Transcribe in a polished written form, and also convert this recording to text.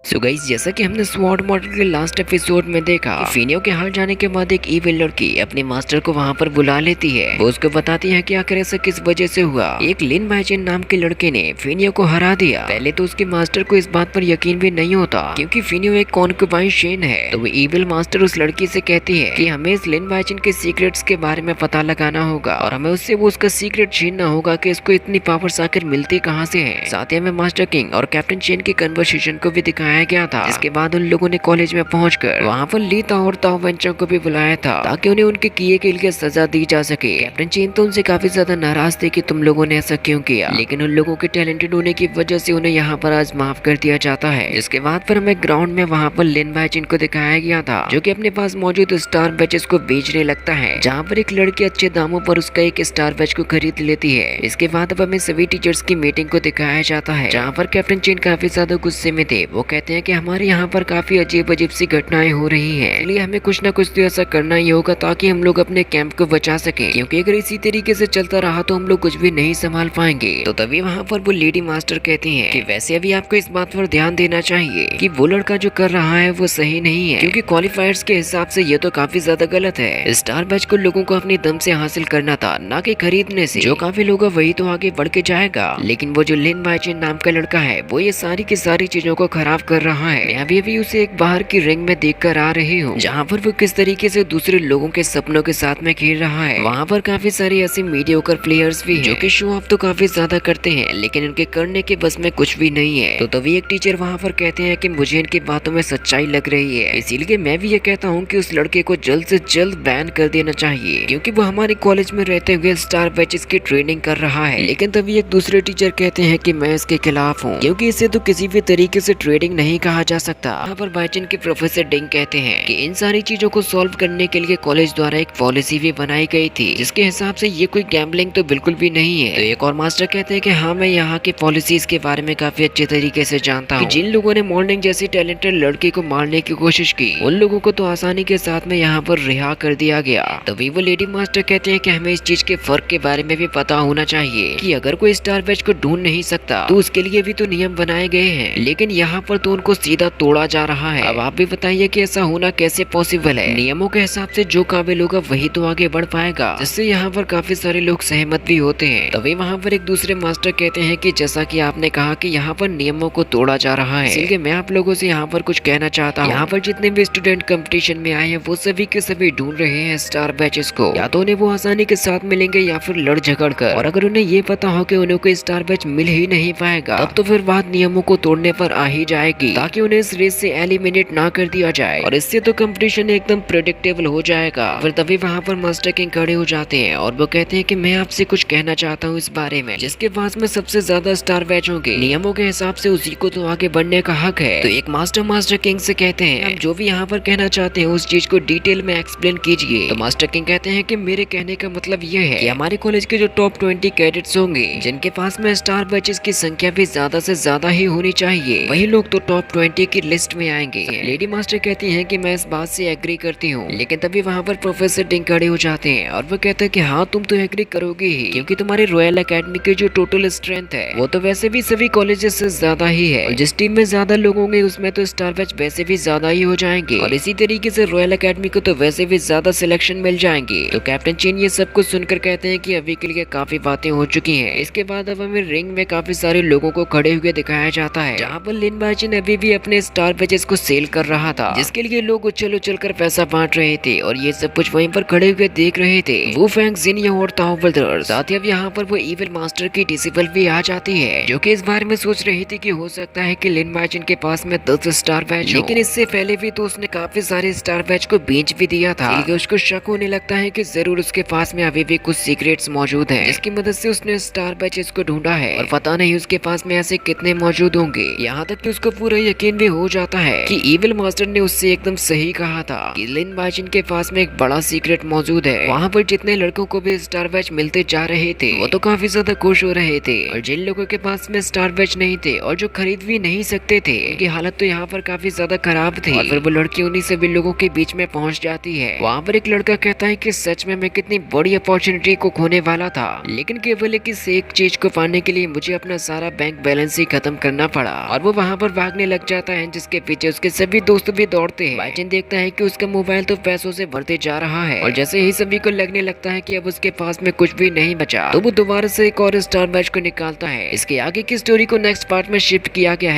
So guys, जैसा कि हमने स्वॉर्ड मॉडल के लास्ट एपिसोड में देखा कि फिनियो के हार जाने के बाद एक ईविल लड़की अपने मास्टर को वहां पर बुला लेती है। वो उसको बताती है कि आखिर ऐसा किस वजह से हुआ। एक लिन बाइचेन नाम के लड़के ने फिनियो को हरा दिया। पहले तो उसके मास्टर को इस बात पर यकीन भी नहीं होता क्योंकि फिनियो एक कॉन्कुबाइन शेन है। तो वो ईविल मास्टर उस लड़की से कहती है कि हमें इस लिन बाइचेन के सीक्रेट्स के बारे में पता लगाना होगा और हमें उससे वो उसका सीक्रेट छीनना होगा कि इसको इतनी पावर्स आखिर मिलती कहाँ से है। साथ ही हमें मास्टर किंग और कैप्टन चेन की कन्वर्सेशन को भी दिखाया गया था। इसके बाद उन लोगों ने कॉलेज में पहुंचकर वहां पर ली ताओ और ताओ वेंचर को भी बुलाया था ताकि उन्हें उनके किए के लिए सजा दी जा सके। कैप्टन चेन तो उनसे काफी ज्यादा नाराज थे कि तुम लोगों ने ऐसा क्यों किया, लेकिन उन लोगों के टैलेंटेड होने की वजह से उन्हें यहाँ पर आज माफ कर दिया जाता है। इसके बाद फिर हमें ग्राउंड में वहाँ पर लिन बाइचेन को दिखाया गया था जो की अपने पास मौजूद स्टार बैचेस को बेचने लगता है, जहाँ पर एक लड़की अच्छे दामों पर उसका एक स्टार बैच को खरीद लेती है। इसके बाद अब हमें सभी टीचर्स की मीटिंग को दिखाया जाता है जहाँ पर कैप्टन चेन काफी ज्यादा गुस्से में थे। वो कहते हैं कि हमारे यहाँ पर काफी अजीब अजीब सी घटनाएं हो रही हैं, इसलिए हमें कुछ ना कुछ तो ऐसा करना ही होगा ताकि हम लोग अपने कैंप को बचा सकें, क्योंकि अगर इसी तरीके से चलता रहा तो हम लोग कुछ भी नहीं संभाल पाएंगे। तो तभी वहाँ पर वो लेडी मास्टर कहती हैं कि वैसे अभी आपको इस बात पर ध्यान देना चाहिए कि वो लड़का जो कर रहा है वो सही नहीं है, क्योंकि क्वालिफायर्स के हिसाब से ये तो काफी ज्यादा गलत है। स्टार बैच को लोगों को अपने दम से हासिल करना था, ना कि खरीदने से। जो काफी लोग वही तो आगे बढ़ के जाएगा, लेकिन वो जो लिन बाइचेन नाम का लड़का है वो ये सारी की सारी चीजों को खराब कर रहा है। मैं अभी उसे एक बाहर की रिंग में देखकर आ रही हूँ जहाँ पर वो किस तरीके से दूसरे लोगों के सपनों के साथ में खेल रहा है। वहाँ पर काफी सारे ऐसे मीडियोकर प्लेयर्स भी हैं जो कि शो ऑफ तो काफी ज्यादा करते हैं, लेकिन उनके करने के बस में कुछ भी नहीं है। तो तभी एक टीचर वहाँ पर कहते हैं कि मुझे इनकी बातों में सच्चाई लग रही है, इसीलिए मैं भी ये कहता हूँ कि उस लड़के को जल्द से जल्द बैन कर देना चाहिए, क्योंकि वो हमारे कॉलेज में रहते हुए स्टार बैचेस की ट्रेनिंग कर रहा है। लेकिन तभी एक दूसरे टीचर कहते हैं कि मैं इसके खिलाफ हूँ, क्योंकि इसे तो किसी भी तरीके से ट्रेडिंग नहीं कहा जा सकता। यहाँ पर बाइचेन के प्रोफेसर डिंग कहते हैं कि इन सारी चीजों को सॉल्व करने के लिए कॉलेज द्वारा एक पॉलिसी भी बनाई गई थी, जिसके हिसाब से ये कोई गैम्बलिंग तो बिल्कुल भी नहीं है। तो एक और मास्टर कहते हैं कि हाँ, मैं यहाँ की पॉलिसीज के बारे में काफी अच्छे तरीके से जानता हूँ। जिन लोगों ने मॉर्निंग जैसी टैलेंटेड लड़की को मारने की कोशिश की, उन लोगों को तो आसानी के साथ में यहाँ पर रिहा कर दिया गया। तभी वो लेडी मास्टर कहते हैं कि हमें इस चीज के फर्क के बारे में भी पता होना चाहिए कि अगर कोई स्टार बैच को ढूंढ नहीं सकता तो उसके लिए भी तो नियम बनाए गए हैं, लेकिन यहाँ पर तो उनको सीधा तोड़ा जा रहा है। अब आप भी बताइए कि ऐसा होना कैसे पॉसिबल है। नियमों के हिसाब से जो काबिल होगा वही तो आगे बढ़ पाएगा, जिससे यहाँ पर काफी सारे लोग सहमत भी होते हैं। तभी वहाँ पर एक दूसरे मास्टर कहते हैं कि जैसा कि आपने कहा कि यहाँ पर नियमों को तोड़ा जा रहा है, इसलिए मैं आप लोगों से यहाँ पर कुछ कहना चाहता हूँ। यहाँ पर जितने भी स्टूडेंट कंपटीशन में आए हैं वो सभी के सभी ढूंढ रहे हैं स्टार बैचेस को, या तो उन्हें वो आसानी के साथ मिलेंगे या फिर लड़ झगड़ कर। और अगर उन्हें ये पता हो कि उन्हें कोई स्टार बैच मिल ही नहीं पाएगा, तब तो फिर बात नियमों को तोड़ने पर आ ही जाएगी, ताकि उन्हें इस रेस से एलिमिनेट ना कर दिया जाए, और इससे तो कंपटीशन एकदम प्रेडिक्टेबल हो जाएगा। फिर तभी वहाँ पर मास्टर किंग खड़े हो जाते हैं और वो कहते हैं कि मैं आपसे कुछ कहना चाहता हूँ इस बारे में, जिसके पास में सबसे ज्यादा स्टार बैच होंगे, नियमों के हिसाब से उसी को तो आगे बढ़ने का हक है। तो एक मास्टर किंग से कहते हैं आप जो भी यहाँ पर कहना चाहते हैं उस चीज को डिटेल में एक्सप्लेन कीजिए। तो मास्टर किंग कहते हैं कि मेरे कहने का मतलब ये है कि हमारे कॉलेज के जो टॉप 20 कैडेट्स होंगे, जिनके पास में स्टार बैचेस की संख्या भी ज्यादा से ज्यादा ही होनी चाहिए, वही लोग तो टॉप 20 की लिस्ट में आएंगे। लेडी मास्टर कहती हैं कि मैं इस बात से एग्री करती हूँ, लेकिन तभी वहाँ पर प्रोफेसर डिंग खड़े हो जाते हैं और वो कहते हैं कि हाँ, तुम तो एग्री करोगे ही, क्योंकि तुम्हारी रॉयल एकेडमी की जो टोटल स्ट्रेंथ है वो तो वैसे भी सभी कॉलेजेस से ज्यादा ही है, और जिस टीम में ज्यादा लोग होंगे उसमें तो स्टार बैच वैसे भी ज्यादा ही हो जाएंगे, और इसी तरीके से रॉयल एकेडमी को तो वैसे भी ज्यादा सिलेक्शन मिल जाएंगे। तो कैप्टन चेन ये सब कुछ सुनकर कहते हैं कि अभी के लिए काफी बातें हो चुकी हैं। इसके बाद अब हमें रिंग में काफी सारे लोगों को खड़े हुए दिखाया जाता है, जहाँ पर लिन बाइचेन अभी भी अपने स्टार बैचेस को सेल कर रहा था, जिसके लिए लोग उछल उछल कर पैसा बांट रहे थे, और ये सब कुछ वहीं पर खड़े हुए देख रहे थे वो फैंग, जिनिया और ताओ ब्रदर्स। साथ ही अब यहाँ पर वो इविल मास्टर की डिसिबल भी आ जाती है, जो कि इस बारे में सोच रही थी कि हो सकता है कि लिन बाइचेन के पास में 10 स्टार बैच, लेकिन इससे पहले भी तो उसने काफी सारे स्टार बैच को बेच भी दिया था, इसलिए उसको शक होने लगता है कि जरूर उसके पास में अभी भी कुछ सीक्रेट्स मौजूद हैं, जिसकी मदद से उसने स्टार बैचेस को ढूंढा है, और पता नहीं उसके पास में ऐसे कितने मौजूद होंगे। यहाँ तक कि उसको पूरा यकीन भी हो जाता है कि इविल मास्टर ने उससे एकदम सही कहा था कि लिन बाइचेन के पास में एक बड़ा सीक्रेट मौजूद है। वहाँ पर जितने लड़कों को भी स्टार बैच मिलते जा रहे थे वो तो काफी ज्यादा खुश हो रहे थे, और जिन लोगों के पास में स्टार बैच नहीं थे और जो खरीद भी नहीं सकते थे, उनकी हालत तो यहाँ पर काफी ज्यादा खराब थी। और फिर वो लड़की उन्हीं सभी लोगों के बीच में पहुंच जाती है। वहाँ पर एक लड़का कहता है कि सच में मैं कितनी बड़ी अपॉर्चुनिटी को खोने वाला था, लेकिन केवल एक चीज को पाने के लिए मुझे अपना सारा बैंक बैलेंस ही खत्म करना पड़ा। और वो वहाँ पर भाग भागने लग जाता है, जिसके पीछे उसके सभी दोस्त भी दौड़ते हैं। बाइचन देखता है कि उसका मोबाइल तो पैसों से भरते जा रहा है और जैसे ही सभी को लगने लगता है कि अब उसके पास में कुछ भी नहीं बचा, तो वो दोबारा से एक और स्टार बैच को निकालता है। इसके आगे की स्टोरी को नेक्स्ट पार्ट में शिफ्ट किया गया है।